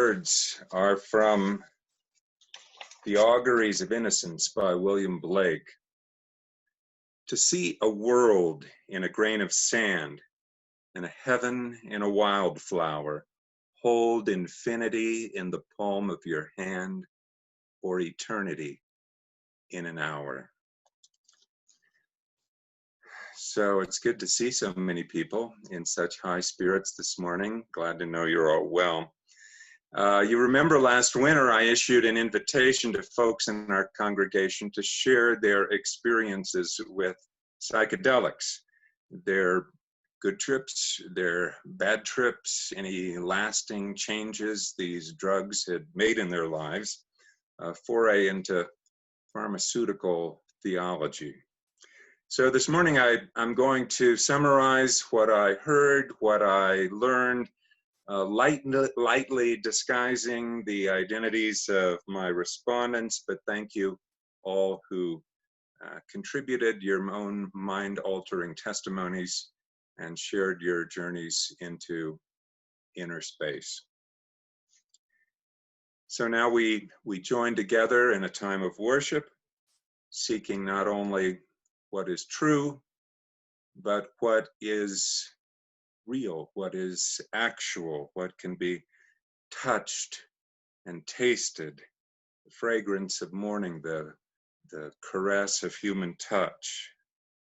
words are from The Auguries of Innocence by William Blake. To see a world in a grain of sand and a heaven in a wildflower, hold infinity in the palm of your hand, or eternity in an hour. So it's good to see so many people in such high spirits this morning. Glad to know you're all well. You remember last winter I issued an invitation to folks in our congregation to share their experiences with psychedelics, their good trips, their bad trips, any lasting changes these drugs had made in their lives, a foray into pharmaceutical theology. So this morning I'm going to summarize what I heard, what I learned, lightly disguising the identities of my respondents, but thank you all who contributed your own mind-altering testimonies and shared your journeys into inner space. So now we join together in a time of worship, seeking not only what is true, but what is real, what is actual, what can be touched and tasted, the fragrance of morning, the caress of human touch,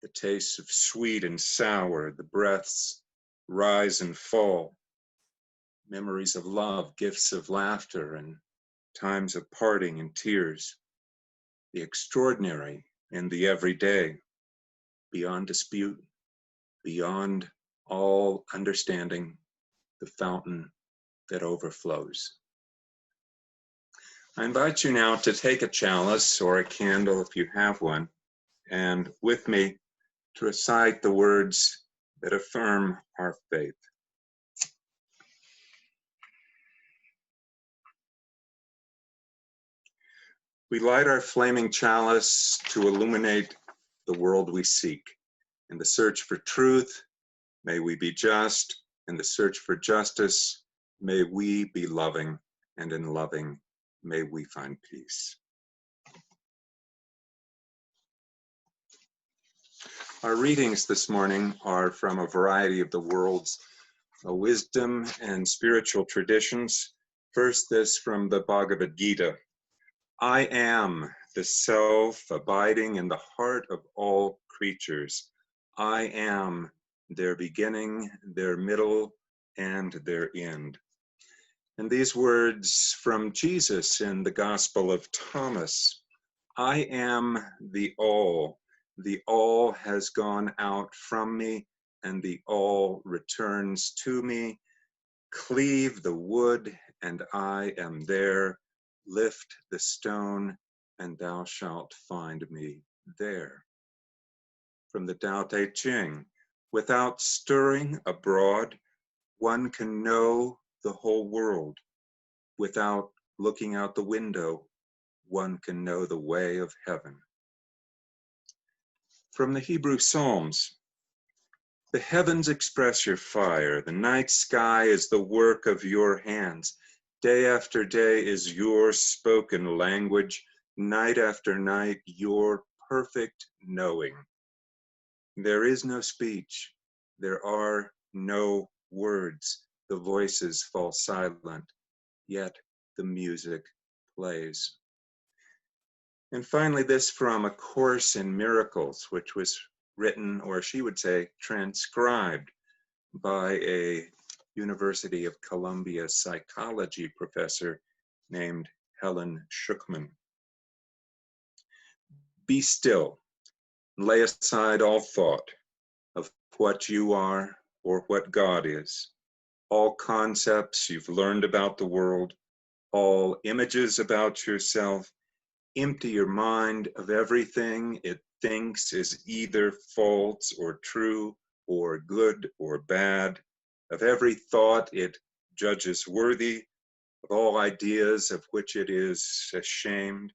the taste of sweet and sour, the breaths rise and fall, memories of love, gifts of laughter, and times of parting and tears, the extraordinary and the everyday, beyond dispute, beyond all understanding, the fountain that overflows. I invite you now to take a chalice or a candle if you have one, and with me to recite the words that affirm our faith. We light our flaming chalice to illuminate the world we seek. In the search for truth, may we be just. In the search for justice, may we be loving. And in loving, may we find peace. Our readings this morning are from a variety of the world's wisdom and spiritual traditions. First, this from the Bhagavad Gita. I am the self abiding in the heart of all creatures. I am their beginning, their middle, and their end. And these words from Jesus in the Gospel of Thomas, I am the all has gone out from me, and the all returns to me. Cleave the wood, and I am there. Lift the stone, and thou shalt find me there. From the Tao Te Ching, without stirring abroad, one can know the whole world. Without looking out the window, one can know the way of heaven. From the Hebrew Psalms, the heavens express your fire, the night sky is the work of your hands. Day after day is your spoken language, night after night your perfect knowing. There is no speech, there are no words, the voices fall silent, yet the music plays. And finally, this from A Course in Miracles, which was written, or she would say, transcribed by a University of Columbia psychology professor named Helen Schuckman. Be still, lay aside all thought of what you are or what God is, all concepts you've learned about the world, all images about yourself. Empty your mind of everything it thinks is either false or true or good or bad, of every thought it judges worthy, of all ideas of which it is ashamed.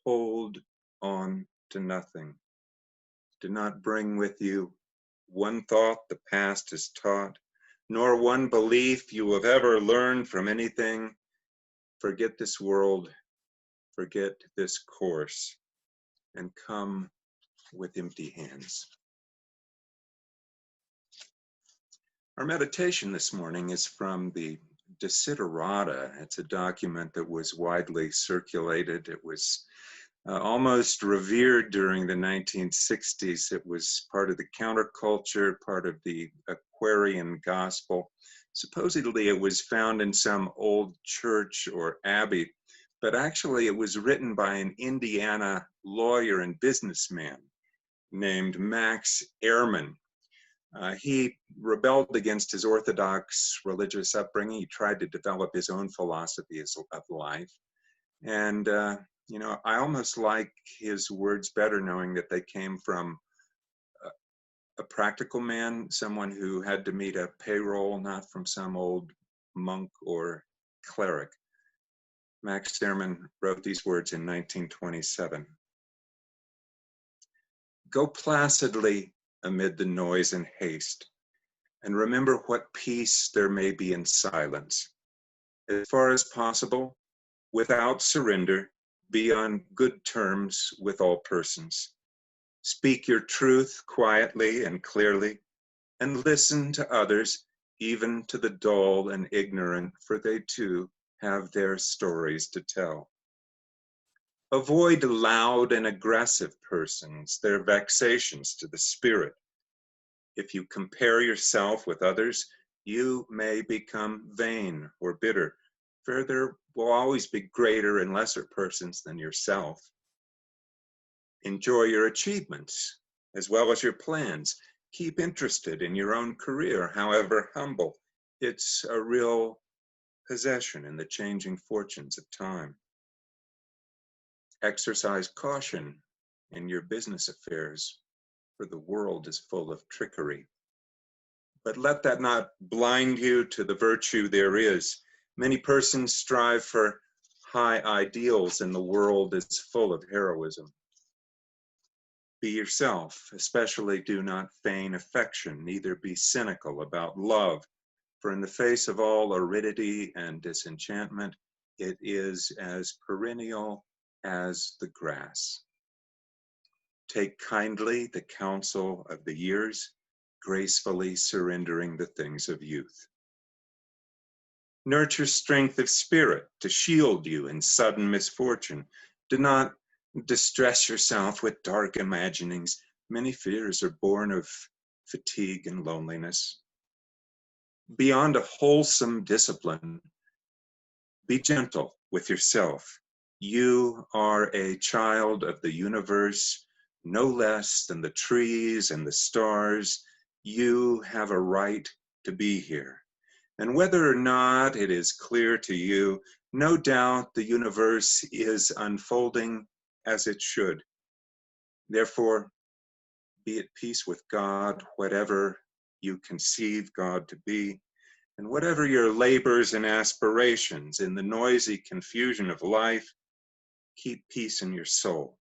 Hold on to nothing. Do not bring with you one thought the past has taught, nor one belief you have ever learned from anything. Forget this world, forget this course, and come with empty hands. Our meditation this morning is from the Desiderata. It's a document that was widely circulated. It was almost revered during the 1960s. It was part of the counterculture, part of the Aquarian gospel. Supposedly it was found in some old church or abbey, but actually it was written by an Indiana lawyer and businessman named Max Ehrman. He rebelled against his orthodox religious upbringing. He tried to develop his own philosophy of life. And, you know, I almost like his words better knowing that they came from a practical man, someone who had to meet a payroll, not from some old monk or cleric. Max Ehrman wrote these words in 1927. Go placidly amid the noise and haste, and remember what peace there may be in silence. As far as possible, without surrender, be on good terms with all persons. Speak your truth quietly and clearly, and listen to others, even to the dull and ignorant, for they too have their stories to tell. Avoid loud and aggressive persons, their vexations to the spirit. If you compare yourself with others, you may become vain or bitter, for there will always be greater and lesser persons than yourself. Enjoy your achievements as well as your plans. Keep interested in your own career, however humble. It's a real possession in the changing fortunes of time. Exercise caution in your business affairs, for the world is full of trickery. But let that not blind you to the virtue there is. Many persons strive for high ideals, and the world is full of heroism. Be yourself, especially do not feign affection, neither be cynical about love, for in the face of all aridity and disenchantment, it is as perennial as the grass. Take kindly the counsel of the years, gracefully surrendering the things of youth. Nurture strength of spirit to shield you in sudden misfortune. Do not distress yourself with dark imaginings. Many fears are born of fatigue and loneliness. Beyond a wholesome discipline, be gentle with yourself. You are a child of the universe, no less than the trees and the stars. You have a right to be here. And whether or not it is clear to you, no doubt the universe is unfolding as it should. Therefore, be at peace with God, whatever you conceive God to be, and whatever your labors and aspirations in the noisy confusion of life, keep peace in your soul.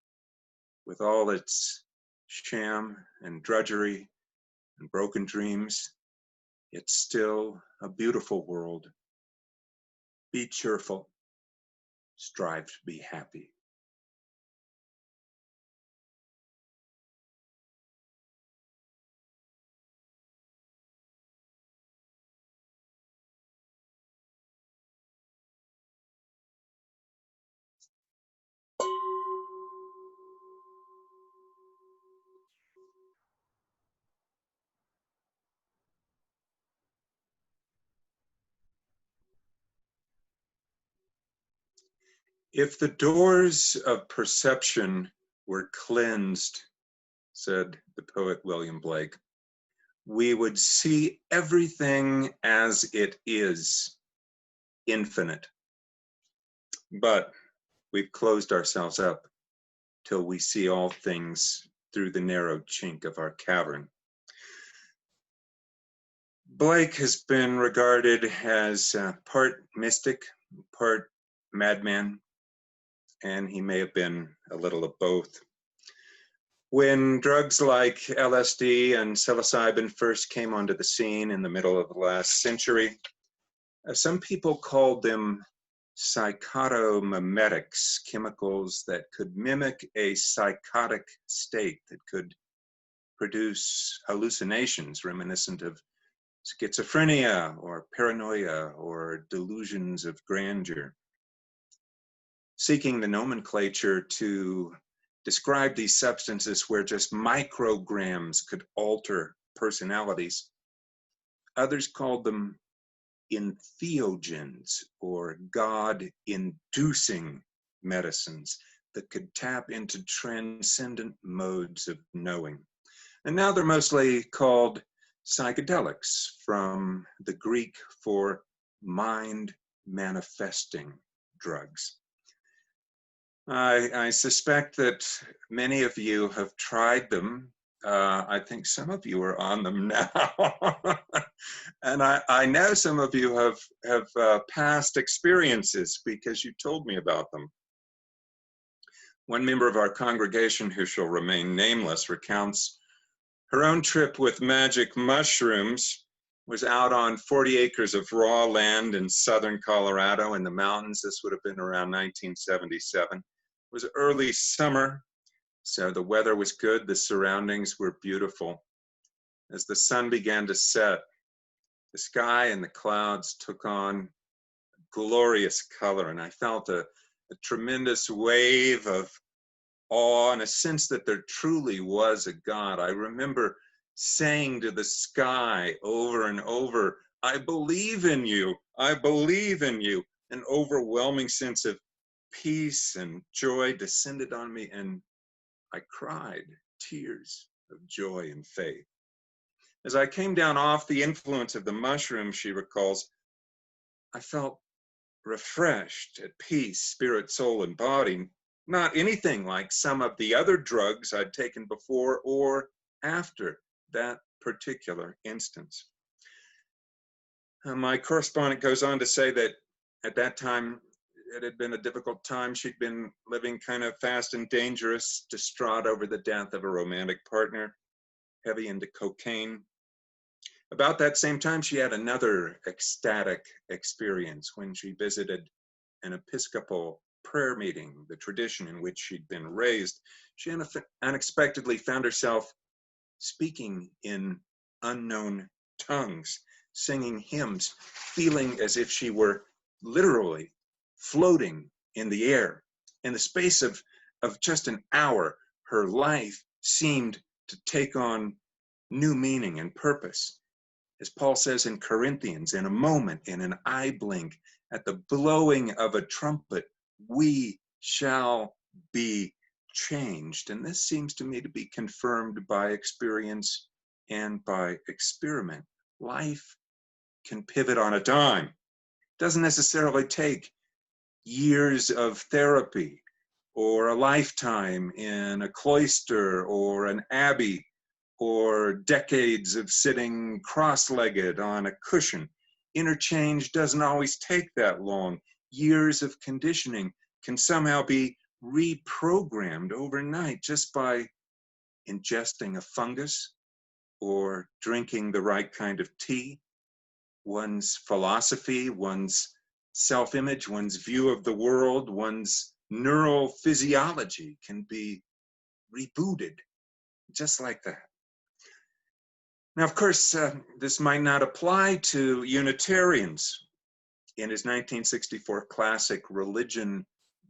With all its sham and drudgery and broken dreams, it's still a beautiful world. Be cheerful, strive to be happy. If the doors of perception were cleansed, said the poet William Blake, we would see everything as it is, infinite. But we've closed ourselves up till we see all things through the narrow chink of our cavern. Blake has been regarded as part mystic, part madman, and he may have been a little of both. When drugs like LSD and psilocybin first came onto the scene in the middle of the last century, some people called them psychotomimetics, chemicals that could mimic a psychotic state, that could produce hallucinations reminiscent of schizophrenia or paranoia or delusions of grandeur. Seeking the nomenclature to describe these substances where just micrograms could alter personalities, others called them entheogens, or God-inducing medicines that could tap into transcendent modes of knowing. And now they're mostly called psychedelics, from the Greek for mind manifesting drugs. I suspect that many of you have tried them. I think some of you are on them now. And I know some of you have past experiences because you told me about them. One member of our congregation, who shall remain nameless, recounts her own trip with magic mushrooms. Was out on 40 acres of raw land in southern Colorado in the mountains. This would have been around 1977. It was early summer, so the weather was good. The surroundings were beautiful. As the sun began to set, the sky and the clouds took on glorious color, and I felt a tremendous wave of awe and a sense that there truly was a God. I remember saying to the sky over and over, "I believe in you, I believe in you." An overwhelming sense of peace and joy descended on me, and I cried tears of joy and faith. As I came down off the influence of the mushroom, she recalls, I felt refreshed, at peace, spirit, soul, and body. Not anything like some of the other drugs I'd taken before or after that particular instance. My correspondent goes on to say that at that time, it had been a difficult time. She'd been living kind of fast and dangerous, distraught over the death of a romantic partner, heavy into cocaine. About that same time, she had another ecstatic experience when she visited an Episcopal prayer meeting, the tradition in which she'd been raised. She unexpectedly found herself speaking in unknown tongues, singing hymns, feeling as if she were literally floating in the air. In the space of just an hour, her life seemed to take on new meaning and purpose. As Paul says in Corinthians, in a moment, in an eye blink, at the blowing of a trumpet, we shall be changed. And this seems to me to be confirmed by experience and by experiment. Life can pivot on a dime. It doesn't necessarily take years of therapy or a lifetime in a cloister or an abbey or decades of sitting cross-legged on a cushion. Interchange doesn't always take that long. Years of conditioning can somehow be reprogrammed overnight just by ingesting a fungus or drinking the right kind of tea. One's philosophy, one's self-image, one's view of the world, one's neural physiology can be rebooted just like that. Now, of course, this might not apply to Unitarians. In his 1964 classic Religion,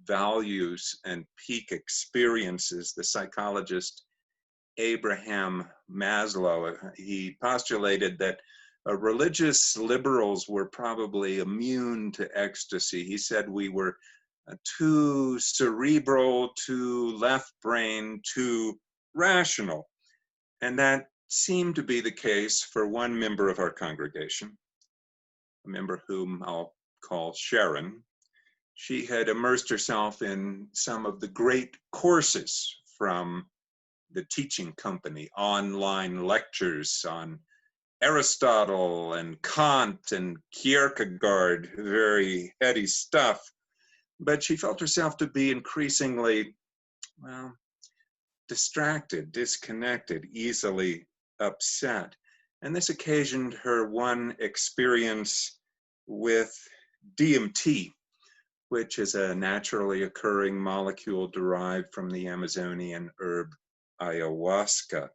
Values, and Peak Experiences, the psychologist Abraham Maslow, he postulated that religious liberals were probably immune to ecstasy. He said we were too cerebral, too left-brain, too rational. And that seemed to be the case for one member of our congregation, a member whom I'll call Sharon. She had immersed herself in some of the great courses from the teaching company, online lectures on Aristotle and Kant and Kierkegaard, very heady stuff. But she felt herself to be increasingly, well, distracted, disconnected, easily upset. And this occasioned her one experience with DMT, which is a naturally occurring molecule derived from the Amazonian herb ayahuasca.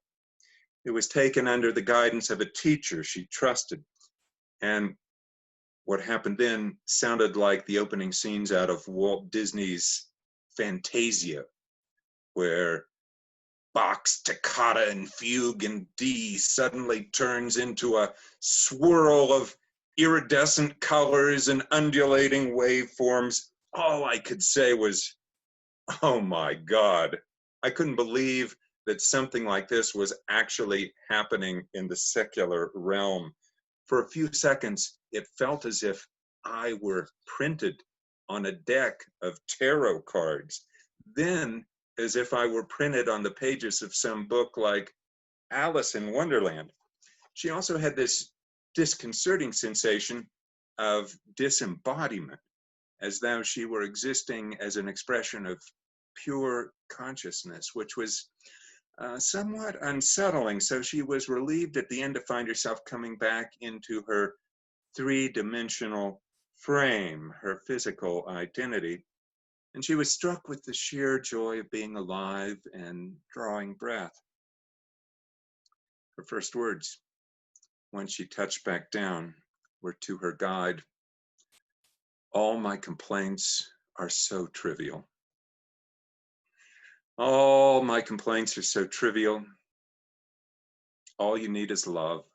It was taken under the guidance of a teacher she trusted, and what happened then sounded like the opening scenes out of Walt Disney's Fantasia, where Bach's toccata and fugue in D suddenly turns into a swirl of iridescent colors and undulating waveforms. All I could say was, oh my God. I couldn't believe that something like this was actually happening in the secular realm. For a few seconds, it felt as if I were printed on a deck of tarot cards. Then, as if I were printed on the pages of some book like Alice in Wonderland. She also had this disconcerting sensation of disembodiment, as though she were existing as an expression of pure consciousness, which was somewhat unsettling. So she was relieved at the end to find herself coming back into her three-dimensional frame, her physical identity. And she was struck with the sheer joy of being alive and drawing breath. Her first words, when she touched back down, were to her guide, "All my complaints are so trivial. All my complaints are so trivial. All you need is love.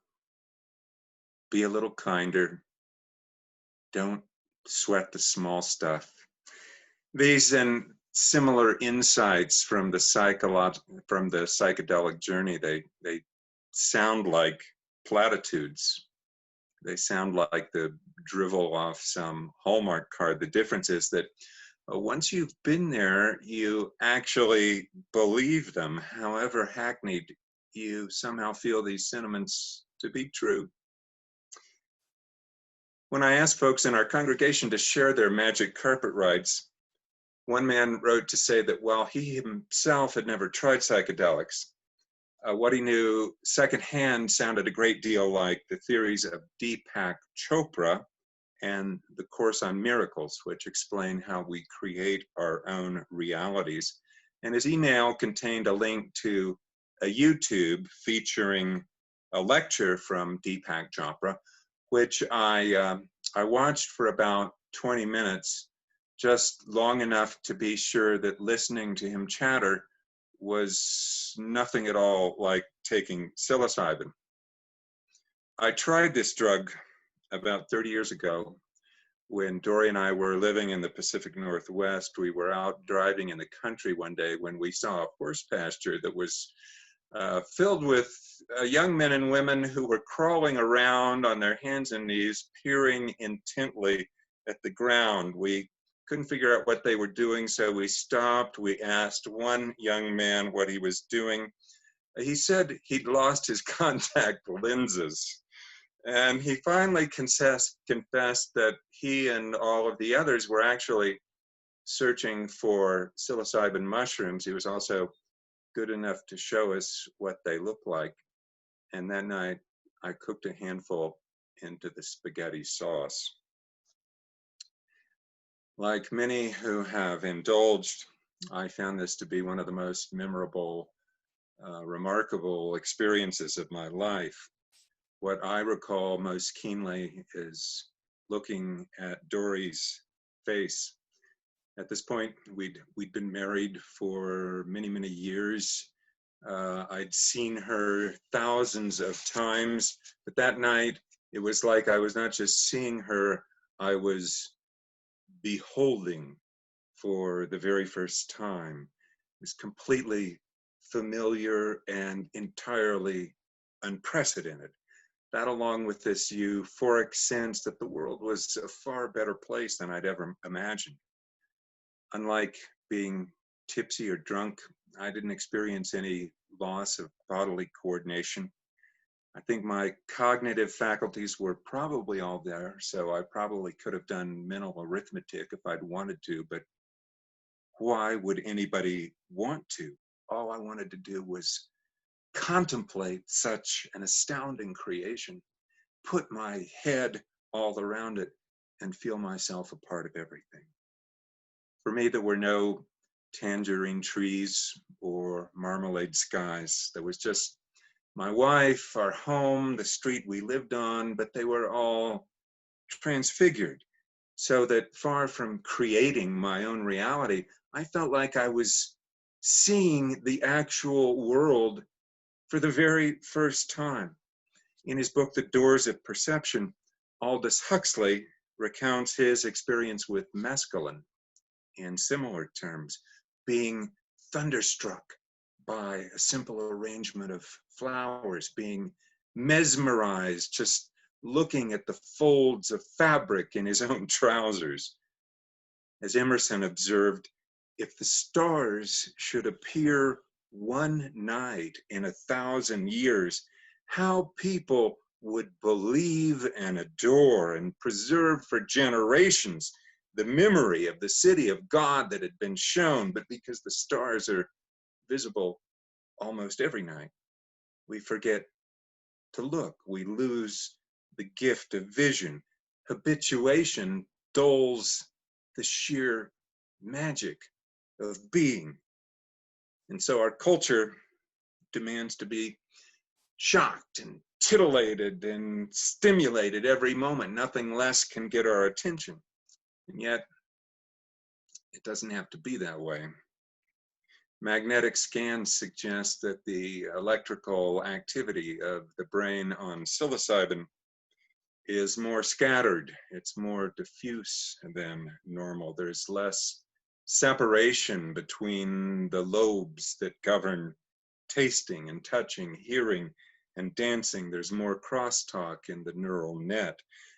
Be a little kinder. Don't sweat the small stuff." These and similar insights from the psychedelic journey, they sound like platitudes. They sound like the drivel off some Hallmark card. The difference is that once you've been there, you actually believe them. However hackneyed, you somehow feel these sentiments to be true. When I asked folks in our congregation to share their magic carpet rides, one man wrote to say that while he himself had never tried psychedelics, what he knew secondhand sounded a great deal like the theories of Deepak Chopra and the Course on Miracles, which explain how we create our own realities. And his email contained a link to a YouTube featuring a lecture from Deepak Chopra, which I watched for about 20 minutes, just long enough to be sure that listening to him chatter was nothing at all like taking psilocybin. I tried this drug about 30 years ago when Dory and I were living in the Pacific Northwest. We were out driving in the country one day when we saw a horse pasture that was filled with young men and women who were crawling around on their hands and knees, peering intently at the ground. We couldn't figure out what they were doing, so we stopped. We asked one young man what he was doing. He said he'd lost his contact lenses. And he finally confessed that he and all of the others were actually searching for psilocybin mushrooms. He was also good enough to show us what they look like. And that night, I cooked a handful into the spaghetti sauce. Like many who have indulged, I found this to be one of the most memorable, remarkable experiences of my life. What I recall most keenly is looking at Dory's face. At this point, we'd been married for many, many years. I'd seen her thousands of times, but that night, it was like I was not just seeing her, I was beholding for the very first time. It was completely familiar and entirely unprecedented. That, along with this euphoric sense that the world was a far better place than I'd ever imagined. Unlike being tipsy or drunk, I didn't experience any loss of bodily coordination. I think my cognitive faculties were probably all there, so I probably could have done mental arithmetic if I'd wanted to, but why would anybody want to? All I wanted to do was contemplate such an astounding creation, put my head all around it, and feel myself a part of everything. For me, there were no tangerine trees or marmalade skies. There was just my wife, our home, the street we lived on, but they were all transfigured. So that far from creating my own reality, I felt like I was seeing the actual world for the very first time. In his book, The Doors of Perception, Aldous Huxley recounts his experience with mescaline in similar terms, being thunderstruck by a simple arrangement of flowers, being mesmerized just looking at the folds of fabric in his own trousers. As Emerson observed, if the stars should appear one night in 1,000 years, how people would believe and adore and preserve for generations the memory of the city of God that had been shown. But because the stars are visible almost every night, we forget to look. We lose the gift of vision. Habituation dulls the sheer magic of being. And so our culture demands to be shocked and titillated and stimulated every moment. Nothing less can get our attention. And yet, it doesn't have to be that way. Magnetic scans suggest that the electrical activity of the brain on psilocybin is more scattered. It's more diffuse than normal. There's less separation between the lobes that govern tasting and touching, hearing and dancing. There's more crosstalk in the neural net.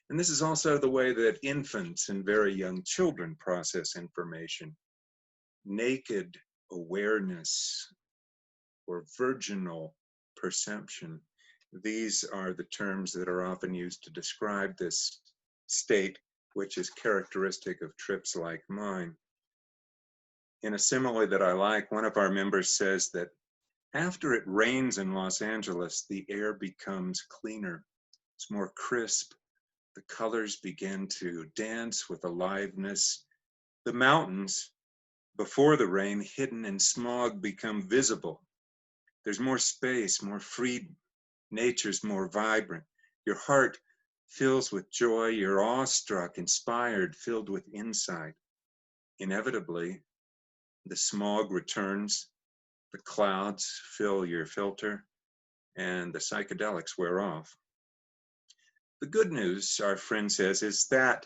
And this is also the way that infants and very young children process information. Naked awareness or virginal perception. These are the terms that are often used to describe this state, which is characteristic of trips like mine. In a simile that I like, one of our members says that after it rains in Los Angeles, the air becomes cleaner. It's more crisp. The colors begin to dance with aliveness. The mountains, before the rain, hidden in smog, become visible. There's more space, more freedom. Nature's more vibrant. Your heart fills with joy. You're awestruck, inspired, filled with insight. Inevitably, the smog returns. The clouds fill your filter, and the psychedelics wear off. The good news, our friend says, is that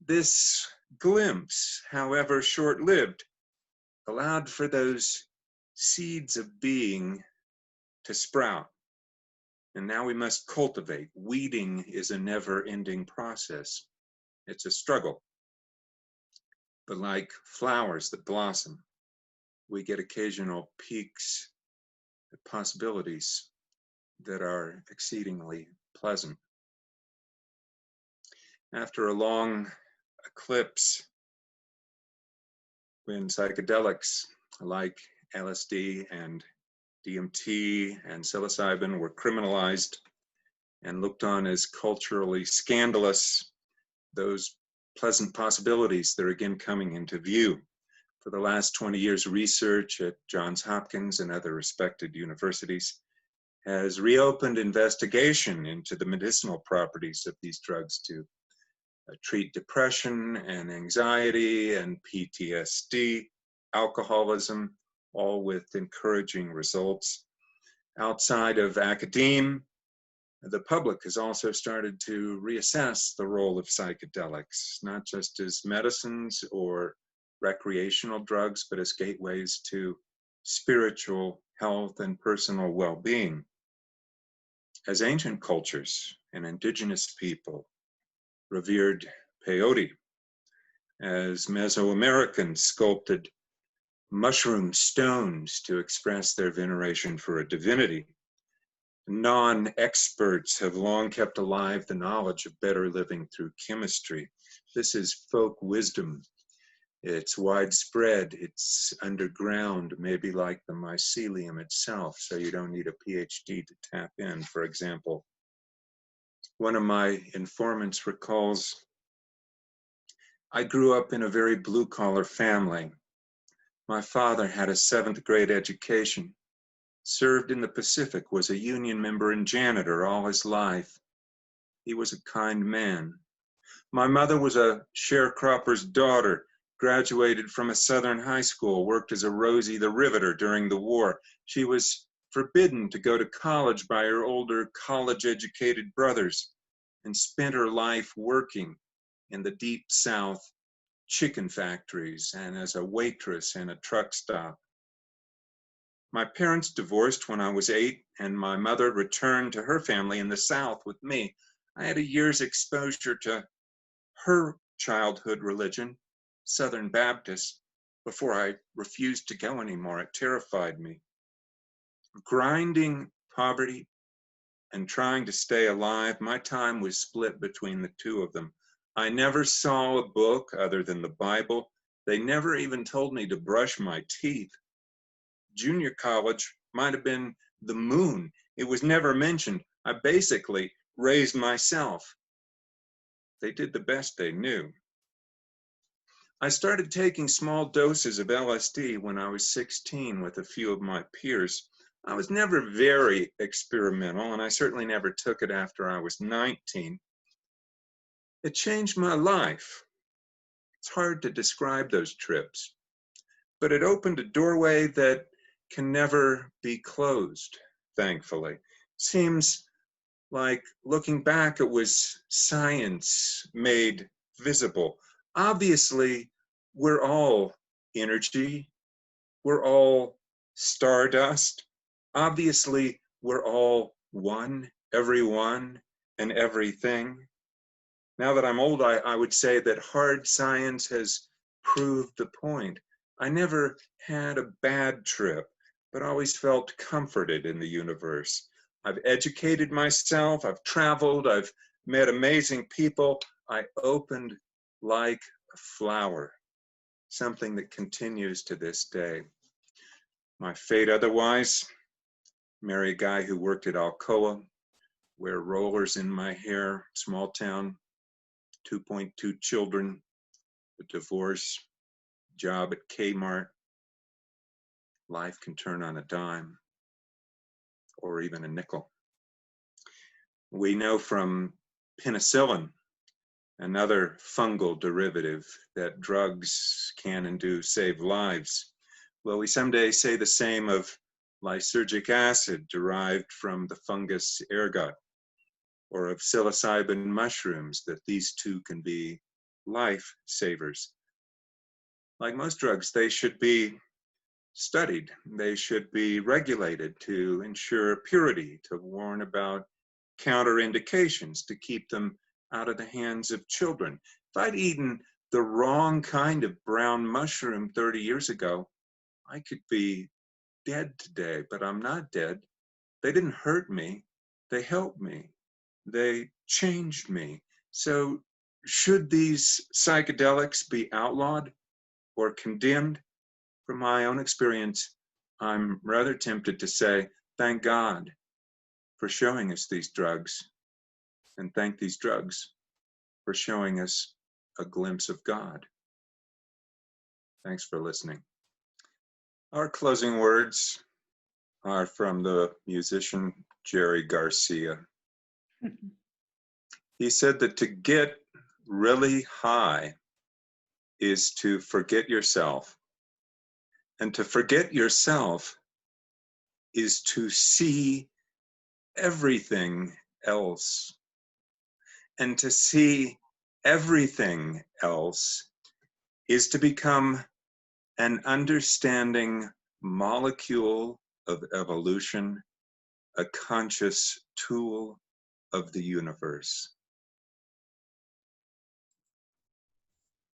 this glimpse, however short-lived, allowed for those seeds of being to sprout. And now we must cultivate. Weeding is a never-ending process. It's a struggle. But like flowers that blossom, we get occasional peaks at possibilities that are exceedingly pleasant. After a long eclipse, when psychedelics like LSD and DMT and psilocybin were criminalized and looked on as culturally scandalous, those pleasant possibilities, they're again coming into view. For the last 20 years, research at Johns Hopkins and other respected universities has reopened investigation into the medicinal properties of these drugs to treat depression and anxiety and PTSD, alcoholism, all with encouraging results. Outside of academia, the public has also started to reassess the role of psychedelics, not just as medicines or recreational drugs, but as gateways to spiritual health and personal well-being. As ancient cultures and indigenous people revered peyote, as Mesoamericans sculpted mushroom stones to express their veneration for a divinity, non-experts have long kept alive the knowledge of better living through chemistry. This is folk wisdom. It's widespread, it's underground, maybe like the mycelium itself, so you don't need a PhD to tap in. For example, one of my informants recalls, I grew up in a very blue-collar family. My father had a seventh grade education, served in the Pacific, was a union member and janitor all his life. He was a kind man. My mother was a sharecropper's daughter, graduated from a southern high school, worked as a Rosie the Riveter during the war. She was forbidden to go to college by her older college-educated brothers and spent her life working in the deep South chicken factories and as a waitress in a truck stop. My parents divorced when I was 8, and my mother returned to her family in the South with me. I had a year's exposure to her childhood religion, Southern Baptist, before I refused to go anymore. It terrified me. Grinding poverty and trying to stay alive, my time was split between the two of them. I never saw a book other than the Bible. They never even told me to brush my teeth. Junior college might have been the moon. It was never mentioned. I basically raised myself. They did the best they knew. I started taking small doses of LSD when I was 16 with a few of my peers. I was never very experimental, and I certainly never took it after I was 19. It changed my life. It's hard to describe those trips, but it opened a doorway that can never be closed, thankfully. Seems like looking back, it was science made visible. Obviously, we're all energy. We're all stardust. Obviously, we're all one, everyone, and everything. Now that I'm old, I would say that hard science has proved the point. I never had a bad trip, but always felt comforted in the universe. I've educated myself, I've traveled, I've met amazing people. I opened like a flower, something that continues to this day. My fate otherwise, marry a guy who worked at Alcoa, wear rollers in my hair, small town, 2.2 children, a divorce, job at Kmart. Life can turn on a dime or even a nickel. We know from penicillin, another fungal derivative, that drugs can and do save lives. Will we someday say the same of lysergic acid derived from the fungus ergot, or of psilocybin mushrooms, that these two can be lifesavers? Like most drugs, they should be studied. They should be regulated to ensure purity, to warn about counterindications, to keep them out of the hands of children. If I'd eaten the wrong kind of brown mushroom 30 years ago, I could be dead today, but I'm not dead. They didn't hurt me. They helped me. They changed me. So should these psychedelics be outlawed or condemned? From my own experience, I'm rather tempted to say, thank God for showing us these drugs, and thank these drugs for showing us a glimpse of God. Thanks for listening. Our closing words are from the musician Jerry Garcia. He said that to get really high is to forget yourself. And to forget yourself is to see everything else. And to see everything else is to become an understanding molecule of evolution, a conscious tool of the universe.